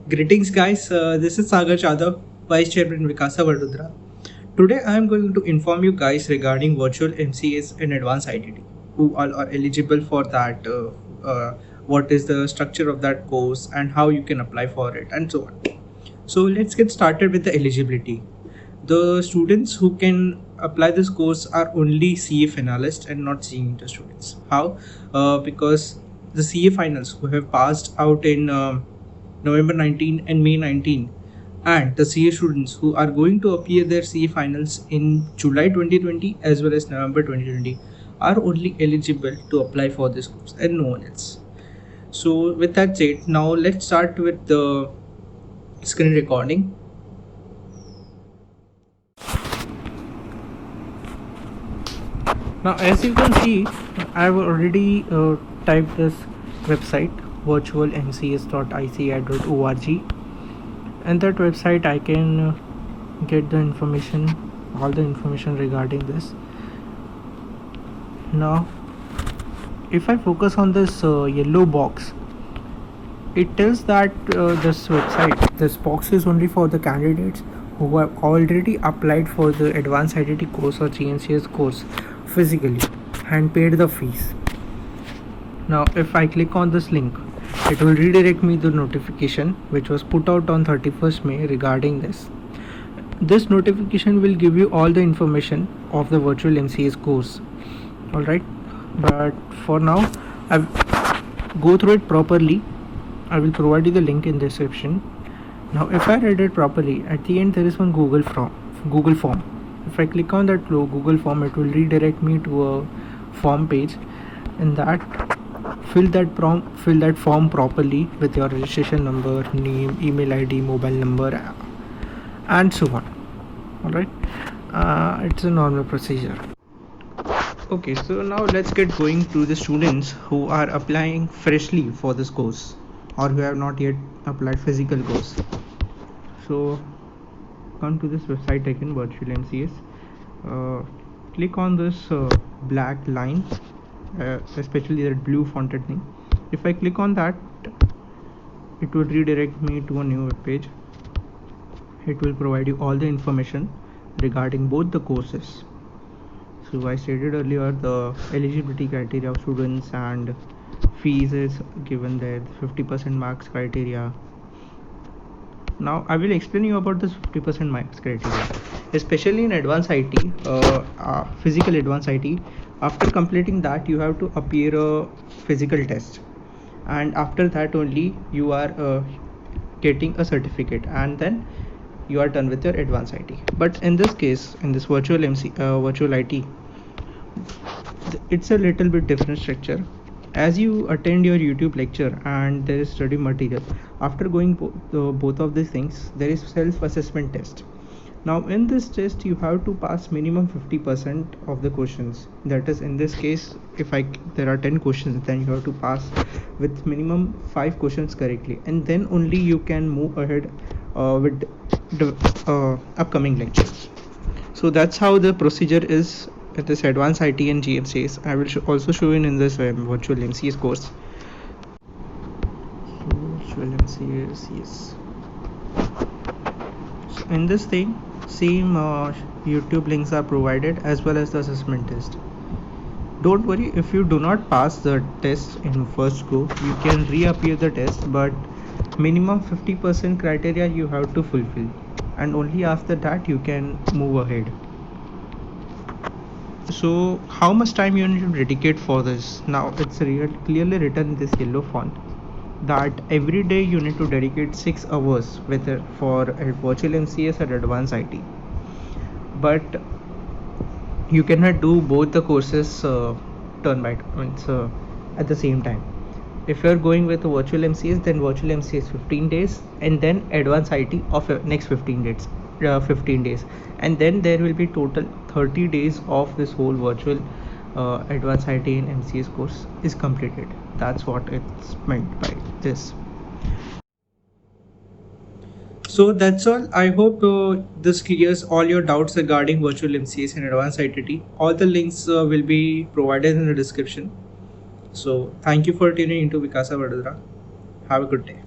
Greetings, guys. This is Sagar Chadav, Vice Chairman Vikasa Vadodara. Today, I am going to inform you guys regarding virtual MCAs and advanced ITT, who all are eligible for that, what is the structure of that course, and how you can apply for it, and so on. So, let's get started with the eligibility. The students who can apply this course are only CA finalists and not CA inter students. How? Because the CA finals who have passed out in November 19 and May 19, and the CA students who are going to appear their CA finals in July 2020 as well as November 2020 are only eligible to apply for this course and no one else. So with that said, now let's start with the screen recording. Now as you can see, I've already typed this website virtualmcs.ici.org, and that website I can get the information, all the information regarding this. Now if I focus on this yellow box, it tells that this website, this box is only for the candidates who have already applied for the advanced ITT course or GNCS course physically and paid the fees. Now if I click on this link, it will redirect me to the notification which was put out on 31st May regarding this. This notification will give you all the information of the virtual MCA's course. Alright, but for now I'll go through it properly. I will provide you the link in the description. Now if I read it properly, at the end there is one Google form. If I click on that Google form, it will redirect me to a form page. In that, fill that form properly with your registration number, name, email ID, mobile number, and so on. Alright, it's a normal procedure. Okay, so now let's get going to the students who are applying freshly for this course or who have not yet applied physical course. So come to this website again, virtual MCS. Click on this black line, especially that blue fonted thing. If I click on that, it will redirect me to a new web page. It will provide you all the information regarding both the courses. So I stated earlier the eligibility criteria of students and fees is given there, 50% marks criteria. Now I will explain you about this 50% marks criteria, especially in advanced IT, physical advanced IT. After completing that, you have to appear a physical test, and after that only you are getting a certificate, and then you are done with your advanced IT. But in this case, in this virtual IT, it's a little bit different structure. As you attend your YouTube lecture and there is study material, after going both of these things, there is self-assessment test. Now in this test you have to pass minimum 50% of the questions. That is, in this case, if there are 10 questions, then you have to pass with minimum 5 questions correctly, and then only you can move ahead with the upcoming lectures. So that's how the procedure is at this advanced IT and GMCS. I will also show you in this virtual MCS course. Virtual MCS, yes. So in this thing, same YouTube links are provided as well as the assessment test. Don't worry if you do not pass the test in first go, you can reappear the test, but minimum 50% criteria you have to fulfill, and only after that you can move ahead. So how much time you need to dedicate for this? Now it's clearly written in this yellow font that every day you need to dedicate 6 hours for a virtual MCS or advanced IT. But you cannot do both the courses turn by turn, at the same time. If you are going with a virtual MCS, then virtual MCS 15 days, and then advanced IT of next 15 days. And then there will be total 30 days of this whole virtual advanced IT and MCS course is completed. That's what it's meant by this. So that's all. I hope this clears all your doubts regarding virtual MCS and advanced ITT. All the links will be provided in the description. So thank you for tuning into Vikasa Vadodara. Have a good day.